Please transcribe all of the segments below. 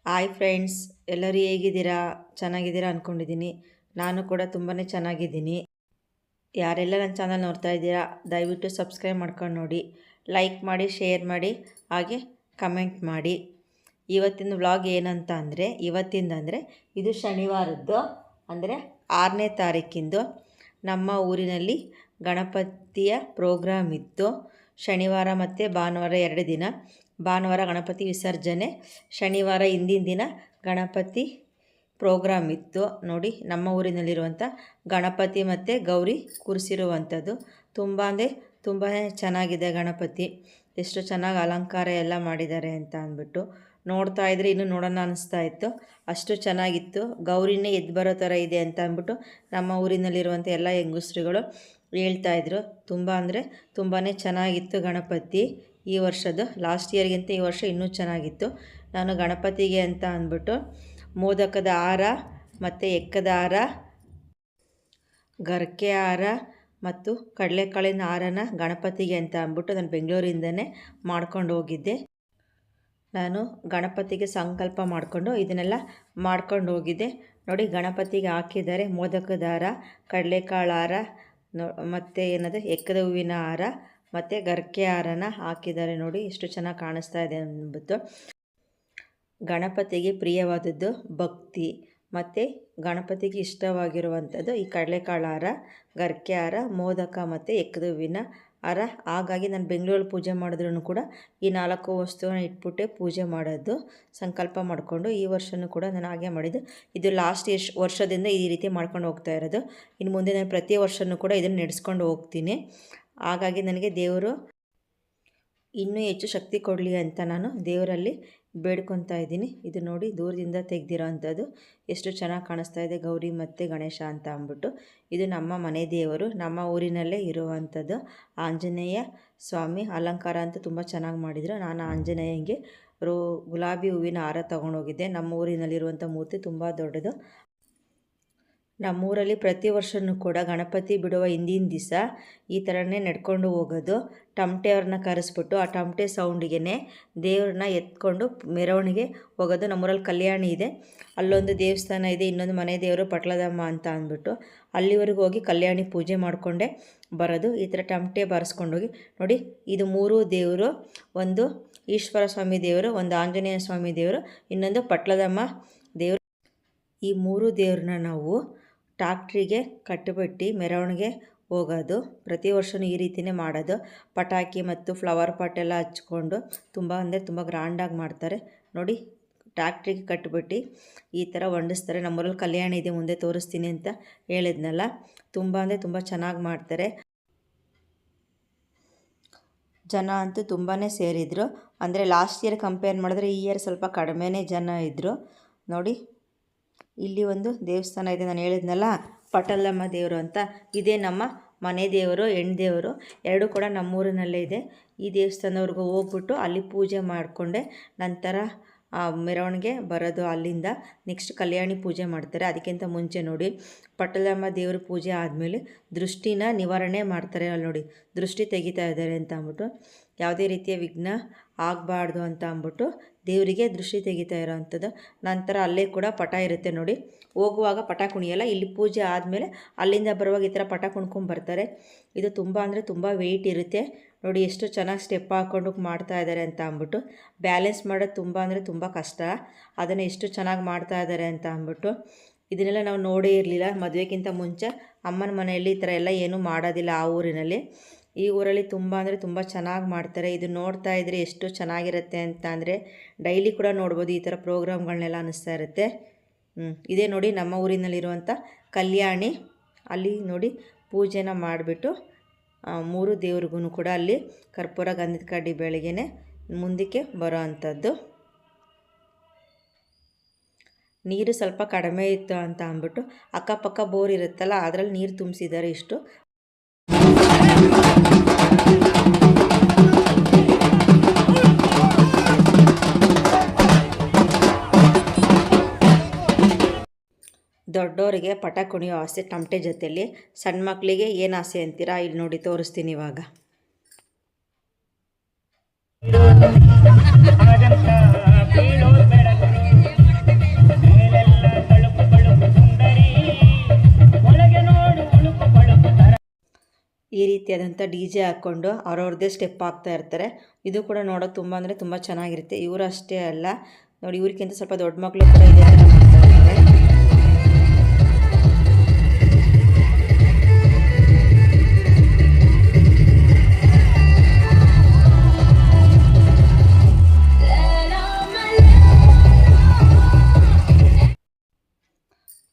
Hi friends, ಎಲ್ಲರೂ ಹೇಗಿದ್ದೀರಾ? ಚೆನ್ನಾಗಿದ್ದೀರಾ ಅಂದ್ಕೊಂಡಿದ್ದೀನಿ. ನಾನು ಕೂಡ ತುಂಬಾ ಚೆನ್ನಾಗಿದ್ದೀನಿ. ಯಾರೆಲ್ಲ ನನ್ನ ಚಾನಲ್ ನೋಡ್ತಾ ಇದ್ದೀರಾ, ದಯವಿಟ್ಟು ಸಬ್ಸ್ಕ್ರೈಬ್ ಮಾಡ್ಕೊಂಡು ನೋಡಿ, ಲೈಕ್ ಮಾಡಿ, ಶೇರ್ ಮಾಡಿ, ಹಾಗೆ ಕಮೆಂಟ್ ಮಾಡಿ. ಇವತ್ತಿನ ವ್ಲಾಗ್ ಏನಂತ ಅಂದರೆ, ಇದು ಶನಿವಾರದ್ದು, ಅಂದರೆ 6ನೇ ತಾರೀಕಿಂದು ನಮ್ಮ ಊರಿನಲ್ಲಿ ಗಣಪತಿಯ ಪ್ರೋಗ್ರಾಮ್ ಇತ್ತು. ಶನಿವಾರ ಮತ್ತು ಭಾನುವಾರ 2 ದಿನ. ಭಾನುವಾರ ಗಣಪತಿ ವಿಸರ್ಜನೆ, ಶನಿವಾರ ಹಿಂದಿನ ದಿನ ಗಣಪತಿ ಪ್ರೋಗ್ರಾಮ್ ಇತ್ತು. ನೋಡಿ, ನಮ್ಮ ಊರಿನಲ್ಲಿರುವಂಥ ಗಣಪತಿ ಮತ್ತು ಗೌರಿ ಕೂರಿಸಿರುವಂಥದ್ದು ತುಂಬ ಚೆನ್ನಾಗಿದೆ. ಗಣಪತಿ ಎಷ್ಟು ಚೆನ್ನಾಗಿ ಅಲಂಕಾರ ಎಲ್ಲ ಮಾಡಿದ್ದಾರೆ ಅಂತ ಅಂದ್ಬಿಟ್ಟು ನೋಡ್ತಾ ಇದ್ರೆ ಇನ್ನೂ ನೋಡೋಣ ಅನಿಸ್ತಾ ಇತ್ತು. ಅಷ್ಟು ಚೆನ್ನಾಗಿತ್ತು. ಗೌರಿನೇ ಎದ್ದು ಬರೋ ಥರ ಇದೆ ಅಂತ ಅಂದ್ಬಿಟ್ಟು ನಮ್ಮ ಊರಿನಲ್ಲಿರುವಂಥ ಎಲ್ಲ ಹೆಂಗಸ್ರುಗಳು ಹೇಳ್ತಾಯಿದ್ರು. ತುಂಬಾ ಚೆನ್ನಾಗಿತ್ತು ಗಣಪತಿ. ಈ ವರ್ಷದ್ದು ಲಾಸ್ಟ್ ಇಯರ್ಗಿಂತ ಈ ವರ್ಷ ಇನ್ನೂ ಚೆನ್ನಾಗಿತ್ತು. ನಾನು ಗಣಪತಿಗೆ ಅಂತ ಅಂದ್ಬಿಟ್ಟು ಮೋದಕದ ಹಾರ ಮತ್ತು ಎಕ್ಕದ ಹಾರ, ಗರ್ಕೆ ಹಾರ ಮತ್ತು ಕಡಲೆಕಾಳಿನ ಹಾರನ ಗಣಪತಿಗೆ ಅಂತ ಅಂದ್ಬಿಟ್ಟು ನಾನು ಬೆಂಗಳೂರಿಂದನೇ ಮಾಡ್ಕೊಂಡು ಹೋಗಿದ್ದೆ. ನಾನು ಗಣಪತಿಗೆ ಸಂಕಲ್ಪ ಮಾಡಿಕೊಂಡು ಇದನ್ನೆಲ್ಲ ಮಾಡ್ಕೊಂಡು ಹೋಗಿದ್ದೆ. ನೋಡಿ, ಗಣಪತಿಗೆ ಹಾಕಿದ್ದಾರೆ ಮೋದಕದ ಹಾರ, ಕಡಲೆಕಾಳು ಹಾರ ಮತ್ತು ಎಕ್ಕದ ಹೂವಿನ ಹಾರ ಮತ್ತು ಗರ್ಕೆ ಹಾರನ ಹಾಕಿದ್ದಾರೆ. ನೋಡಿ ಎಷ್ಟು ಚೆನ್ನಾಗಿ ಕಾಣಿಸ್ತಾ ಇದೆ ಅಂದ್ಬಿಟ್ಟು. ಗಣಪತಿಗೆ ಪ್ರಿಯವಾದದ್ದು ಭಕ್ತಿ ಮತ್ತು ಗಣಪತಿಗೆ ಇಷ್ಟವಾಗಿರುವಂಥದ್ದು ಈ ಕಡಲೆಕಾಳು ಹಾರ, ಗರ್ಕೆ ಹಾರ, ಮೋದಕ ಮತ್ತು ಎಕ್ಕದ ಹೂವಿನ ಹಾರ. ಹಾಗಾಗಿ ನಾನು ಬೆಂಗಳೂರಲ್ಲಿ ಪೂಜೆ ಮಾಡಿದ್ರೂ ಕೂಡ ಈ 4 ವಸ್ತುನ ಇಟ್ಬಿಟ್ಟೆ ಪೂಜೆ ಮಾಡೋದು ಸಂಕಲ್ಪ ಮಾಡಿಕೊಂಡು. ಈ ವರ್ಷವೂ ಕೂಡ ನಾನು ಹಾಗೆ ಮಾಡಿದ್ದು. ಇದು ಲಾಸ್ಟ್ ವರ್ಷದಿಂದ ಈ ರೀತಿ ಮಾಡ್ಕೊಂಡು ಹೋಗ್ತಾ ಇರೋದು. ಇನ್ನು ಮುಂದೆ ನಾನು ಪ್ರತಿ ವರ್ಷವೂ ಕೂಡ ಇದನ್ನು ನಡೆಸ್ಕೊಂಡು ಹೋಗ್ತೀನಿ. ಹಾಗಾಗಿ ನನಗೆ ದೇವರು ಇನ್ನೂ ಹೆಚ್ಚು ಶಕ್ತಿ ಕೊಡಲಿ ಅಂತ ನಾನು ದೇವರಲ್ಲಿ ಬೇಡ್ಕೊತಾ ಇದ್ದೀನಿ. ಇದು ನೋಡಿ, ದೂರದಿಂದ ತೆಗೆದಿರೋ ಅಂಥದ್ದು ಎಷ್ಟು ಚೆನ್ನಾಗಿ ಕಾಣಿಸ್ತಾ ಇದೆ, ಗೌರಿ ಮತ್ತು ಗಣೇಶ ಅಂತ ಅಂದ್ಬಿಟ್ಟು. ಇದು ನಮ್ಮ ಮನೆ ದೇವರು, ನಮ್ಮ ಊರಿನಲ್ಲೇ ಇರುವಂಥದ್ದು ಆಂಜನೇಯ ಸ್ವಾಮಿ. ಅಲಂಕಾರ ಅಂತ ತುಂಬ ಚೆನ್ನಾಗಿ ಮಾಡಿದರು. ನಾನು ಆಂಜನೇಯಂಗೆ ಗುಲಾಬಿ ಹೂವಿನ ಹಾರ ತೊಗೊಂಡೋಗಿದ್ದೆ. ನಮ್ಮ ಊರಿನಲ್ಲಿರುವಂಥ ಮೂರ್ತಿ ತುಂಬ ದೊಡ್ಡದು. ನಮ್ಮೂರಲ್ಲಿ ಪ್ರತಿ ವರ್ಷವೂ ಕೂಡ ಗಣಪತಿ ಬಿಡುವ ಹಿಂದಿನ ದಿವಸ ಈ ಥರನೇ ನಡ್ಕೊಂಡು ಹೋಗೋದು. ಟಮಟೆಯವ್ರನ್ನ ಕರೆಸ್ಬಿಟ್ಟು ಆ ಟಮಟೆ ಸೌಂಡಿಗೆ ದೇವ್ರನ್ನ ಎತ್ಕೊಂಡು ಮೆರವಣಿಗೆ ಹೋಗೋದು. ನಮ್ಮೂರಲ್ಲಿ ಕಲ್ಯಾಣಿ ಇದೆ, ಅಲ್ಲೊಂದು ದೇವಸ್ಥಾನ ಇದೆ, ಇನ್ನೊಂದು ಮನೆ ದೇವರು ಪಟ್ಲದಮ್ಮ ಅಂತ ಅಂದ್ಬಿಟ್ಟು ಅಲ್ಲಿವರೆಗೂ ಹೋಗಿ ಕಲ್ಯಾಣಿ ಪೂಜೆ ಮಾಡಿಕೊಂಡೇ ಬರೋದು. ಈ ಥರ ಟಮಟೆ ಬಾರಿಸ್ಕೊಂಡೋಗಿ ನೋಡಿ, ಇದು 3 ದೇವರು, ಒಂದು ಈಶ್ವರ ಸ್ವಾಮಿ ದೇವರು, ಒಂದು ಆಂಜನೇಯ ಸ್ವಾಮಿ ದೇವರು, ಇನ್ನೊಂದು ಪಟ್ಲದಮ್ಮ ದೇವರು. ಈ 3 ದೇವ್ರನ್ನ ನಾವು ಟ್ಯಾಕ್ಟ್ರಿಗೆ ಕಟ್ಟಿಬಿಟ್ಟು ಮೆರವಣಿಗೆ ಹೋಗೋದು. ಪ್ರತಿ ವರ್ಷವೂ ಈ ರೀತಿಯೇ ಮಾಡೋದು. ಪಟಾಕಿ ಮತ್ತು ಫ್ಲವರ್ ಪಾಟ್ ಎಲ್ಲ ಹಚ್ಕೊಂಡು ತುಂಬ ಗ್ರ್ಯಾಂಡಾಗಿ ಮಾಡ್ತಾರೆ. ನೋಡಿ, ಟ್ಯಾಕ್ಟ್ರಿಗೆ ಕಟ್ಟಿಬಿಟ್ಟು ಈ ಥರ ಹೊಂಡಿಸ್ತಾರೆ. ನಮ್ಮೂರಲ್ಲಿ ಕಲ್ಯಾಣಿ ಇದೆ, ಮುಂದೆ ತೋರಿಸ್ತೀನಿ ಅಂತ ಹೇಳಿದ್ನಲ್ಲ. ತುಂಬ ಚೆನ್ನಾಗಿ ಮಾಡ್ತಾರೆ. ಜನ ಅಂತೂ ತುಂಬಾ ಸೇರಿದರು. ಅಂದರೆ ಲಾಸ್ಟ್ ಇಯರ್ ಕಂಪೇರ್ ಮಾಡಿದ್ರೆ ಈ ಇಯರ್ ಸ್ವಲ್ಪ ಕಡಿಮೆನೇ ಜನ ಇದ್ದರು. ನೋಡಿ, ಇಲ್ಲಿ ಒಂದು ದೇವಸ್ಥಾನ ಇದೆ, ನಾನು ಹೇಳಿದ್ನಲ್ಲ ಪಟಲಮ್ಮ ದೇವರು ಅಂತ. ಇದೇ ನಮ್ಮ ಮನೆ ದೇವರು, ಹೆಣ್ಣು ದೇವರು, 2 ಕೂಡ ನಮ್ಮೂರಿನಲ್ಲೇ ಇದೆ. ಈ ದೇವಸ್ಥಾನದವ್ರಿಗೂ ಹೋಗ್ಬಿಟ್ಟು ಅಲ್ಲಿ ಪೂಜೆ ಮಾಡಿಕೊಂಡೆ ನಂತರ ಮೆರವಣಿಗೆ ಬರೋದು. ಅಲ್ಲಿಂದ ನೆಕ್ಸ್ಟ್ ಕಲ್ಯಾಣಿ ಪೂಜೆ ಮಾಡ್ತಾರೆ. ಅದಕ್ಕಿಂತ ಮುಂಚೆ ನೋಡಿ, ಪಟಲಮ್ಮ ದೇವ್ರ ಪೂಜೆ ಆದಮೇಲೆ ದೃಷ್ಟಿನ ನಿವಾರಣೆ ಮಾಡ್ತಾರೆ. ಅಲ್ಲಿ ನೋಡಿ, ದೃಷ್ಟಿ ತೆಗಿತಾ ಇದ್ದಾರೆ ಅಂತ ಅಂದ್ಬಿಟ್ಟು, ಯಾವುದೇ ರೀತಿಯ ವಿಘ್ನ ಆಗಬಾರ್ದು ಅಂತ ಅಂದ್ಬಿಟ್ಟು ದೇವರಿಗೆ ದೃಷ್ಟಿ ತೆಗಿತಾ ಇರೋವಂಥದ್ದು. ನಂತರ ಅಲ್ಲೇ ಕೂಡ ಪಟ ಇರುತ್ತೆ ನೋಡಿ, ಹೋಗುವಾಗ ಪಟ ಕುಣಿಯಲ್ಲ. ಇಲ್ಲಿ ಪೂಜೆ ಆದಮೇಲೆ ಅಲ್ಲಿಂದ ಬರುವಾಗ ಈ ಥರ ಪಟ ಕುಣ್ಕೊಂಡು ಬರ್ತಾರೆ. ಇದು ತುಂಬ ವೆಯ್ಟ್ ಇರುತ್ತೆ. ನೋಡಿ, ಎಷ್ಟು ಚೆನ್ನಾಗಿ ಸ್ಟೆಪ್ ಹಾಕ್ಕೊಂಡು ಮಾಡ್ತಾ ಇದ್ದಾರೆ ಅಂತ ಅಂದ್ಬಿಟ್ಟು. ಬ್ಯಾಲೆನ್ಸ್ ಮಾಡೋದು ತುಂಬ ಕಷ್ಟ. ಅದನ್ನು ಎಷ್ಟು ಚೆನ್ನಾಗಿ ಮಾಡ್ತಾ ಇದ್ದಾರೆ ಅಂತ ಅಂದ್ಬಿಟ್ಟು ಇದನ್ನೆಲ್ಲ ನಾವು ನೋಡೇ ಇರಲಿಲ್ಲ. ಮದುವೆಗಿಂತ ಮುಂಚೆ ಅಮ್ಮನ ಮನೆಯಲ್ಲಿ ಈ ಥರ ಎಲ್ಲ ಏನೂ ಮಾಡೋದಿಲ್ಲ ಆ ಊರಿನಲ್ಲಿ. ಈ ಊರಲ್ಲಿ ತುಂಬ ಚೆನ್ನಾಗಿ ಮಾಡ್ತಾರೆ. ಇದು ನೋಡ್ತಾ ಇದ್ದರೆ ಎಷ್ಟು ಚೆನ್ನಾಗಿರುತ್ತೆ ಅಂತ ಅಂದರೆ ಡೈಲಿ ಕೂಡ ನೋಡ್ಬೋದು. ಈ ಥರ ಪ್ರೋಗ್ರಾಮ್ಗಳನ್ನೆಲ್ಲ ಅನ್ನಿಸ್ತಾ ಇರುತ್ತೆ. ಇದೇ ನೋಡಿ ನಮ್ಮ ಊರಿನಲ್ಲಿರುವಂಥ ಕಲ್ಯಾಣಿ. ಅಲ್ಲಿ ನೋಡಿ ಪೂಜೆನ ಮಾಡಿಬಿಟ್ಟು 3 ದೇವ್ರಿಗೂ ಕೂಡ ಅಲ್ಲಿ ಕರ್ಪೂರ ಗಂಧದ ಕಡ್ಡಿ ಬೆಳಗ್ಗೆನೆ ಮುಂದಕ್ಕೆ ಬರೋ ಅಂಥದ್ದು. ನೀರು ಸ್ವಲ್ಪ ಕಡಿಮೆ ಇತ್ತು ಅಂತ ಅಂದ್ಬಿಟ್ಟು ಅಕ್ಕಪಕ್ಕ ಬೋರ್ ಇರುತ್ತಲ್ಲ, ಅದರಲ್ಲಿ ನೀರು ತುಂಬಿಸಿದ್ದಾರೆ. ಇಷ್ಟು ದೊಡ್ಡವರಿಗೆ ಪಟ ಕುಣಿಯೋ ಆಸೆ ಟಮಟೆ ಜೊತೆಯಲ್ಲಿ. ಸಣ್ಣ ಮಕ್ಕಳಿಗೆ ಏನು ಆಸೆ ಅಂತೀರಾ? ಇಲ್ಲಿ ನೋಡಿ ತೋರಿಸ್ತೀನಿ ಇವಾಗ. ರೀತಿಯಾದಂಥ ಡಿ ಜೆ ಹಾಕ್ಕೊಂಡು ಅವ್ರವ್ರದ್ದೇ ಸ್ಟೆಪ್ ಹಾಕ್ತಾ ಇರ್ತಾರೆ. ಇದು ಕೂಡ ನೋಡೋಕೆ ತುಂಬ ಅಂದರೆ ತುಂಬ ಚೆನ್ನಾಗಿರುತ್ತೆ. ಇವರು ಅಷ್ಟೇ ಅಲ್ಲ ನೋಡಿ, ಇವ್ರಿಗಿಂತ ಸ್ವಲ್ಪ ದೊಡ್ಡ ಮಕ್ಕಳು ಕೂಡ ಇದೇ ಥರ ಮಾಡ್ತಾ ಇರ್ತಾರೆ.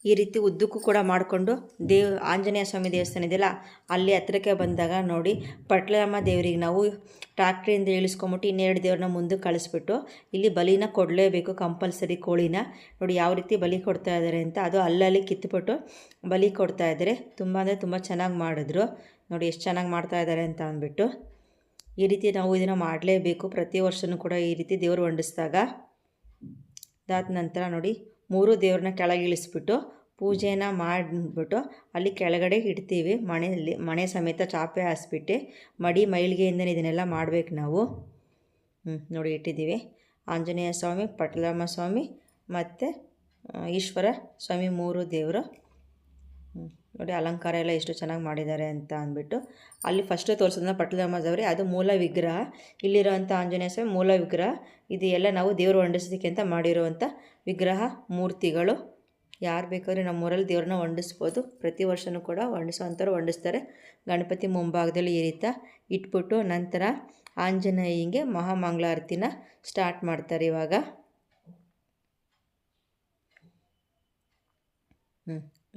ಈ ರೀತಿ ಉದ್ದಕ್ಕೂ ಕೂಡ ಮಾಡಿಕೊಂಡು ಆಂಜನೇಯ ಸ್ವಾಮಿ ದೇವಸ್ಥಾನ ಇದೆಯಲ್ಲ ಅಲ್ಲಿ ಹತ್ರಕ್ಕೆ ಬಂದಾಗ ನೋಡಿ, ಪಟ್ಲಮ್ಮ ದೇವರಿಗೆ ನಾವು ಟ್ರ್ಯಾಕ್ಟ್ರಿಯಿಂದ ಇಳಿಸ್ಕೊಂಬಿಟ್ಟು ಇನ್ನೆರಡು ದೇವ್ರನ್ನ ಮುಂದಕ್ಕೆ ಕಳಿಸ್ಬಿಟ್ಟು ಇಲ್ಲಿ ಬಲಿನ ಕೊಡಲೇಬೇಕು ಕಂಪಲ್ಸರಿ. ಕೋಳಿನ ನೋಡಿ ಯಾವ ರೀತಿ ಬಲಿ ಕೊಡ್ತಾ ಇದ್ದಾರೆ ಅಂತ, ಅದು ಅಲ್ಲಲ್ಲಿ ಕಿತ್ತುಬಿಟ್ಟು ಬಲಿ ಕೊಡ್ತಾ ಇದ್ದಾರೆ. ತುಂಬ ಅಂದರೆ ತುಂಬ ಚೆನ್ನಾಗಿ ಮಾಡಿದ್ರು ನೋಡಿ, ಎಷ್ಟು ಚೆನ್ನಾಗಿ ಮಾಡ್ತಾ ಇದ್ದಾರೆ ಅಂತ ಅಂದ್ಬಿಟ್ಟು. ಈ ರೀತಿ ನಾವು ಇದನ್ನು ಮಾಡಲೇಬೇಕು ಪ್ರತಿ ವರ್ಷವೂ ಕೂಡ. ಈ ರೀತಿ ದೇವರು ಹೊಂಡಿಸಿದಾಗ ಅದಾದ ನಂತರ ನೋಡಿ 3 ದೇವ್ರನ್ನ ಕೆಳಗೆ ಇಳಿಸ್ಬಿಟ್ಟು ಪೂಜೆನ ಮಾಡಿಬಿಟ್ಟು ಅಲ್ಲಿ ಕೆಳಗಡೆ ಇಡ್ತೀವಿ. ಮಣೆ ಸಮೇತ ಚಾಪೆ ಹಾಸ್ಬಿಟ್ಟು ಮೈಲಿಗೆಯಿಂದನೇ ಇದನ್ನೆಲ್ಲ ಮಾಡಬೇಕು ನಾವು. ನೋಡಿ ಇಟ್ಟಿದ್ದೀವಿ. ಆಂಜನೇಯ ಸ್ವಾಮಿ, ಪಟ್ಲಮ್ಮ ಸ್ವಾಮಿ ಮತ್ತು ಈಶ್ವರ ಸ್ವಾಮಿ 3 ದೇವರು. ನೋಡಿ ಅಲಂಕಾರ ಎಲ್ಲ ಎಷ್ಟು ಚೆನ್ನಾಗಿ ಮಾಡಿದ್ದಾರೆ ಅಂತ ಅಂದ್ಬಿಟ್ಟು ಅಲ್ಲಿ ಫಸ್ಟು ತೋರಿಸೋದನ್ನ ಪಟ್ಲಮ್ಮ ದೇವರೇ, ಅದು ಮೂಲ ವಿಗ್ರಹ. ಇಲ್ಲಿರೋವಂಥ ಆಂಜನೇಯ ಸ್ವಾಮಿ ಮೂಲ ವಿಗ್ರಹ. ಇದು ಎಲ್ಲ ನಾವು ದೇವರು ಹೊಂಡಿಸೋದಕ್ಕೆ ಅಂತ ಮಾಡಿರುವಂಥ ವಿಗ್ರಹ ಮೂರ್ತಿಗಳು. ಯಾರು ಬೇಕಾದ್ರೆ ನಮ್ಮೂರಲ್ಲಿ ದೇವ್ರನ್ನ ಹೊಂಡಿಸ್ಬೋದು. ಪ್ರತಿ ವರ್ಷವೂ ಕೂಡ ಹೊಂಡಿಸೋವಂಥವ್ರು ಹೊಂಡಿಸ್ತಾರೆ. ಗಣಪತಿ ಮುಂಭಾಗದಲ್ಲಿ ಈ ರೀತಿ ಇಟ್ಬಿಟ್ಟು ನಂತರ ಆಂಜನೇಯಂಗೆ ಮಹಾಮಂಗಳಾರತಿನ ಸ್ಟಾರ್ಟ್ ಮಾಡ್ತಾರೆ ಇವಾಗ.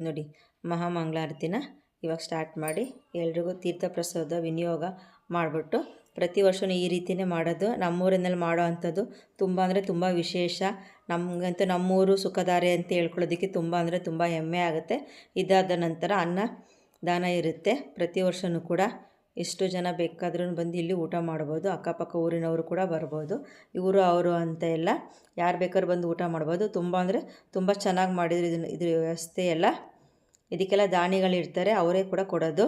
ನೋಡಿ ಮಹಾಮಂಗಳಾರತಿನ ಇವಾಗ ಸ್ಟಾರ್ಟ್ ಮಾಡಿ ಎಲ್ರಿಗೂ ತೀರ್ಥಪ್ರಸಾದ ವಿನಿಯೋಗ ಮಾಡಿಬಿಟ್ಟು ಪ್ರತಿ ವರ್ಷವೂ ಈ ರೀತಿಯೇ ಮಾಡೋದು. ನಮ್ಮೂರಿನಲ್ಲಿ ಮಾಡೋ ಅಂಥದ್ದು ತುಂಬ ಅಂದರೆ ತುಂಬ ವಿಶೇಷ. ನಮಗಂತೂ ನಮ್ಮೂರು ಸುಖಧಾರೆ ಅಂತ ಹೇಳ್ಕೊಳ್ಳೋದಕ್ಕೆ ತುಂಬ ಅಂದರೆ ತುಂಬ ಹೆಮ್ಮೆ ಆಗುತ್ತೆ. ಇದಾದ ನಂತರ ಅನ್ನದಾನ ಇರುತ್ತೆ ಪ್ರತಿ ವರ್ಷವೂ ಕೂಡ. ಎಷ್ಟು ಜನ ಬೇಕಾದ್ರೂ ಬಂದು ಇಲ್ಲಿ ಊಟ ಮಾಡ್ಬೋದು. ಅಕ್ಕಪಕ್ಕ ಊರಿನವರು ಕೂಡ ಬರ್ಬೋದು. ಇವರು ಅವರು ಅಂತ ಎಲ್ಲ ಯಾರು ಬೇಕಾದ್ರೂ ಬಂದು ಊಟ ಮಾಡ್ಬೋದು. ತುಂಬ ಅಂದರೆ ತುಂಬ ಚೆನ್ನಾಗಿ ಮಾಡಿದ್ರು ಇದ್ರ ವ್ಯವಸ್ಥೆ ಎಲ್ಲ. ಇದಕ್ಕೆಲ್ಲ ದಾನಿಗಳಿರ್ತಾರೆ, ಅವರೇ ಕೂಡ ಕೊಡೋದು.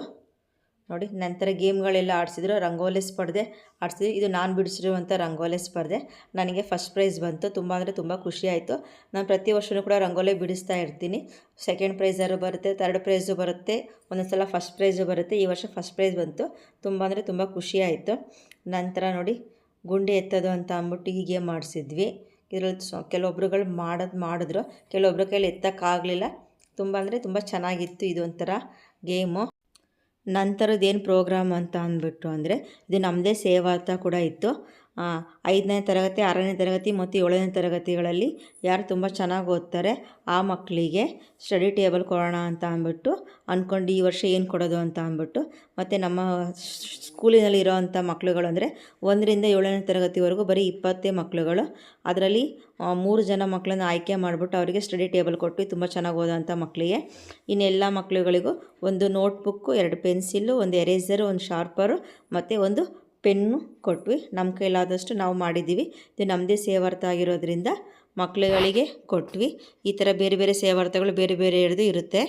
ನೋಡಿ ನಂತರ ಗೇಮ್ಗಳೆಲ್ಲ ಆಡಿಸಿದ್ರು. ರಂಗೋಲಿ ಸ್ಪರ್ಧೆ ಆಡಿಸಿದ್ರು. ಇದು ನಾನು ಬಿಡಿಸಿರುವಂಥ ರಂಗೋಲಿ ಸ್ಪರ್ಧೆ. ನನಗೆ ಫಸ್ಟ್ ಪ್ರೈಸ್ ಬಂತು. ತುಂಬ ಅಂದರೆ ತುಂಬ ಖುಷಿ ಆಯಿತು. ನಾನು ಪ್ರತಿ ವರ್ಷವೂ ಕೂಡ ರಂಗೋಲಿ ಬಿಡಿಸ್ತಾ ಇರ್ತೀನಿ. ಸೆಕೆಂಡ್ ಪ್ರೈಸರು ಬರುತ್ತೆ, ಥರ್ಡ್ ಪ್ರೈಸು ಬರುತ್ತೆ, ಒಂದೊಂದು ಸಲ ಫಸ್ಟ್ ಪ್ರೈಸು ಬರುತ್ತೆ. ಈ ವರ್ಷ ಫಸ್ಟ್ ಪ್ರೈಸ್ ಬಂತು. ತುಂಬ ಅಂದರೆ ತುಂಬ ಖುಷಿ ಆಯಿತು. ನಂತರ ನೋಡಿ ಗುಂಡಿ ಎತ್ತೋದು ಅಂತ ಅಂದ್ಬಿಟ್ಟು ಈ ಗೇಮ್ ಮಾಡಿಸಿದ್ವಿ. ಇದರಲ್ಲಿ ಕೆಲವೊಬ್ರುಗಳು ಮಾಡಿದ್ರು, ಕೆಲವೊಬ್ರ ಕೈಲಿ ಎತ್ತಕ್ಕಾಗಲಿಲ್ಲ. ತುಂಬ ಅಂದರೆ ತುಂಬ ಚೆನ್ನಾಗಿತ್ತು ಇದೊಂಥರ ಗೇಮು. ನಂತರದ್ದೇನು ಪ್ರೋಗ್ರಾಮ್ ಅಂತ ಅಂದ್ಬಿಟ್ಟು ಅಂದರೆ ಇದು ನಮ್ಮದೇ ಸೇವಾರ್ಥ ಕೂಡ ಇತ್ತು. 5ನೇ ತರಗತಿ, 6ನೇ ತರಗತಿ ಮತ್ತು 7ನೇ ತರಗತಿಗಳಲ್ಲಿ ಯಾರು ತುಂಬ ಚೆನ್ನಾಗಿ ಓದ್ತಾರೆ ಆ ಮಕ್ಕಳಿಗೆ ಸ್ಟಡಿ ಟೇಬಲ್ ಕೊಡೋಣ ಅಂತ ಅಂದ್ಬಿಟ್ಟು ಅಂದ್ಕೊಂಡು ಈ ವರ್ಷ ಏನು ಕೊಡೋದು ಅಂತ ಅಂದ್ಬಿಟ್ಟು. ಮತ್ತು ನಮ್ಮ ಸ್ಕೂಲಿನಲ್ಲಿ ಇರೋವಂಥ ಮಕ್ಕಳುಗಳು ಅಂದರೆ 1ರಿಂದ 7ನೇ ತರಗತಿವರೆಗೂ ಬರೀ 20 ಮಕ್ಕಳುಗಳು. ಅದರಲ್ಲಿ 3 ಜನ ಮಕ್ಕಳನ್ನು ಆಯ್ಕೆ ಮಾಡಿಬಿಟ್ಟು ಅವರಿಗೆ ಸ್ಟಡಿ ಟೇಬಲ್ ಕೊಟ್ಟು ತುಂಬ ಚೆನ್ನಾಗಿ ಓದೋವಂಥ ಮಕ್ಕಳಿಗೆ. ಇನ್ನೆಲ್ಲ ಮಕ್ಕಳುಗಳಿಗೂ ಒಂದು ನೋಟ್ಬುಕ್ಕು, 2 ಪೆನ್ಸಿಲ್ಲು, ಒಂದು ಎರೇಸರು, ಒಂದು ಶಾರ್ಪರು ಮತ್ತು ಒಂದು ಪೆನ್ನು ಕೊಟ್ವಿ. ನಮ್ಮ ಕೈಲಾದಷ್ಟು ನಾವು ಮಾಡಿದ್ದೀವಿ. ಇದು ನಮ್ಮದೇ ಸೇವಾರ್ಥ ಆಗಿರೋದ್ರಿಂದ ಮಕ್ಕಳುಗಳಿಗೆ ಕೊಟ್ವಿ. ಈ ಥರ ಬೇರೆ ಬೇರೆ ಸೇವಾರ್ಥಗಳು ಬೇರೆ ಬೇರೆ ಇರುತ್ತೆ.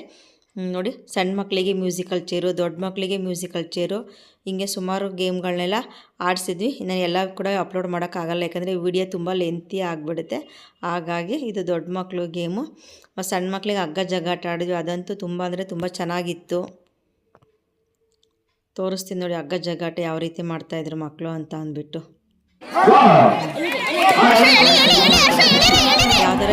ನೋಡಿ ಸಣ್ಣ ಮಕ್ಕಳಿಗೆ ಮ್ಯೂಸಿಕಲ್ ಚೇರು, ದೊಡ್ಡ ಮಕ್ಕಳಿಗೆ ಮ್ಯೂಸಿಕಲ್ ಚೇರು, ಹೀಗೆ ಸುಮಾರು ಗೇಮ್ಗಳನ್ನೆಲ್ಲ ಆಡಿಸಿದ್ವಿ. ಇನ್ನು ಎಲ್ಲ ಕೂಡ ಅಪ್ಲೋಡ್ ಮಾಡೋಕ್ಕಾಗಲ್ಲ, ಯಾಕಂದರೆ ವಿಡಿಯೋ ತುಂಬ ಲೆಂತಿ ಆಗಿಬಿಡುತ್ತೆ. ಹಾಗಾಗಿ ಇದು ದೊಡ್ಡ ಮಕ್ಕಳು ಗೇಮು. ಸಣ್ಣ ಮಕ್ಕಳಿಗೆ ಹಗ್ಗ ಜಗ್ಗಾಟ ಆಡಿದ್ವಿ. ಅದಂತೂ ತುಂಬ ಅಂದರೆ ತುಂಬ ಚೆನ್ನಾಗಿತ್ತು. ತೋರಿಸ್ತೀನಿ ನೋಡಿ ಹಗ್ಗ ಜಗ್ಗಾಟ ಯಾವ ರೀತಿ ಮಾಡ್ತಾಯಿದ್ರು ಮಕ್ಕಳು ಅಂತ ಅಂದ್ಬಿಟ್ಟು. ಯಾವ್ದಾರ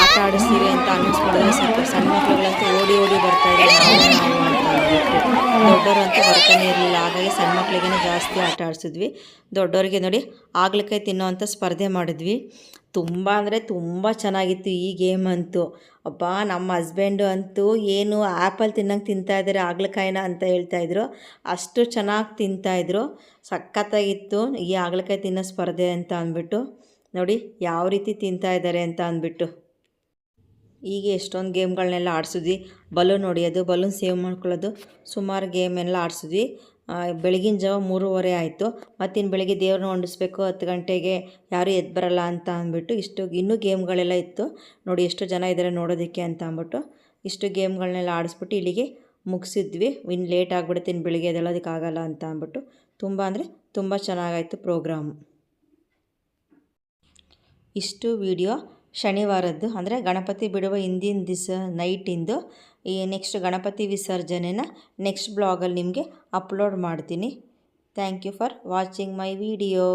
ಆಟ ಆಡಿಸ್ತೀವಿ ಅಂತ ಅನೌನ್ಸ್ ಮಾಡಿದ್ರೆ ಸ್ವಲ್ಪ ಸಣ್ಣ ಮಕ್ಕಳುಗಳಂತೂ ಓಡಿ ಬರ್ತಾಯಿದ್ರು ನಾವು ಅಂತ ಅಂದ್ಬಿಟ್ಟು. ದೊಡ್ಡವರಂತೂ ಬರ್ತಾನೆ ಇರಲಿಲ್ಲ. ಹಾಗಾಗಿ ಸಣ್ಣ ಮಕ್ಕಳಿಗೇ ಜಾಸ್ತಿ ಆಟ ಆಡಿಸಿದ್ವಿ. ದೊಡ್ಡವರಿಗೆ ನೋಡಿ ಆಗ್ಲಿಕಾಯಿ ತಿನ್ನೋವಂಥ ಸ್ಪರ್ಧೆ ಮಾಡಿದ್ವಿ. ತುಂಬ ಅಂದರೆ ತುಂಬ ಚೆನ್ನಾಗಿತ್ತು ಈ ಗೇಮ್ ಅಂತೂ. ಅಪ್ಪ ನಮ್ಮ ಹಸ್ಬೆಂಡು ಅಂತೂ ಏನು ಆ್ಯಪಲ್ ತಿನ್ನಂಗೆ ತಿಂತಾಯಿದ್ದಾರೆ ಆಗ್ಲಕಾಯಿನ ಅಂತ ಹೇಳ್ತಾಯಿದ್ರು. ಅಷ್ಟು ಚೆನ್ನಾಗಿ ತಿಂತಾಯಿದ್ರು. ಸಖತ್ತಾಗಿತ್ತು ಈ ಆಗ್ಲಕಾಯಿ ತಿನ್ನೋ ಸ್ಪರ್ಧೆ ಅಂತ ಅಂದ್ಬಿಟ್ಟು. ನೋಡಿ ಯಾವ ರೀತಿ ತಿಂತಾಯಿದ್ದಾರೆ ಅಂತ ಅಂದ್ಬಿಟ್ಟು. ಹೀಗೆ ಎಷ್ಟೊಂದು ಗೇಮ್ಗಳನ್ನೆಲ್ಲ ಆಡಿಸಿದ್ವಿ. ಬಲೂನ್ ಹೊಡಿಯೋದು, ಬಲೂನ್ ಸೇವ್ ಮಾಡ್ಕೊಳ್ಳೋದು, ಸುಮಾರು ಗೇಮೆಲ್ಲ ಆಡಿಸಿದ್ವಿ. ಬೆಳಗಿನ ಜಾವ 3:30 ಆಯಿತು. ಮತ್ತಿನ್ನು ಬೆಳಗ್ಗೆ ದೇವ್ರನ್ನ ಹೊಂಡಿಸ್ಬೇಕು 10 ಗಂಟೆಗೆ, ಯಾರೂ ಎದ್ದು ಬರಲ್ಲ ಅಂತ ಅಂದ್ಬಿಟ್ಟು ಇನ್ನೂ ಗೇಮ್ಗಳೆಲ್ಲ ಇತ್ತು. ನೋಡಿ ಎಷ್ಟು ಜನ ಇದ್ದಾರೆ ನೋಡೋದಕ್ಕೆ ಅಂತ ಅಂದ್ಬಿಟ್ಟು ಇಷ್ಟು ಗೇಮ್ಗಳನ್ನೆಲ್ಲ ಆಡಿಸ್ಬಿಟ್ಟು ಇಲ್ಲಿಗೆ ಮುಗಿಸಿದ್ವಿ. ಇನ್ನು ಲೇಟ್ ಆಗಿಬಿಡುತ್ತೆ, ಇನ್ನು ಬೆಳಿಗ್ಗೆ ಎದ್ದೇಳೋದಕ್ಕಾಗಲ್ಲ ಅಂತ ಅಂದ್ಬಿಟ್ಟು. ತುಂಬ ಅಂದರೆ ತುಂಬ ಚೆನ್ನಾಗಾಯಿತು ಪ್ರೋಗ್ರಾಮು. ಇಷ್ಟು ವಿಡಿಯೋ ಶನಿವಾರದ್ದು, ಅಂದರೆ ಗಣಪತಿ ಬಿಡುವ ಹಿಂದಿನ ದಿವಸ ನೈಟಿಂದು ಈ ನೆಕ್ಸ್ಟ್ ಗಣಪತಿ ವಿಸರ್ಜನೆನ ನೆಕ್ಸ್ಟ್ ಬ್ಲಾಗಲ್ಲಿ ನಿಮಗೆ ಅಪ್ಲೋಡ್ ಮಾಡ್ತೀನಿ. Thank you for watching my video.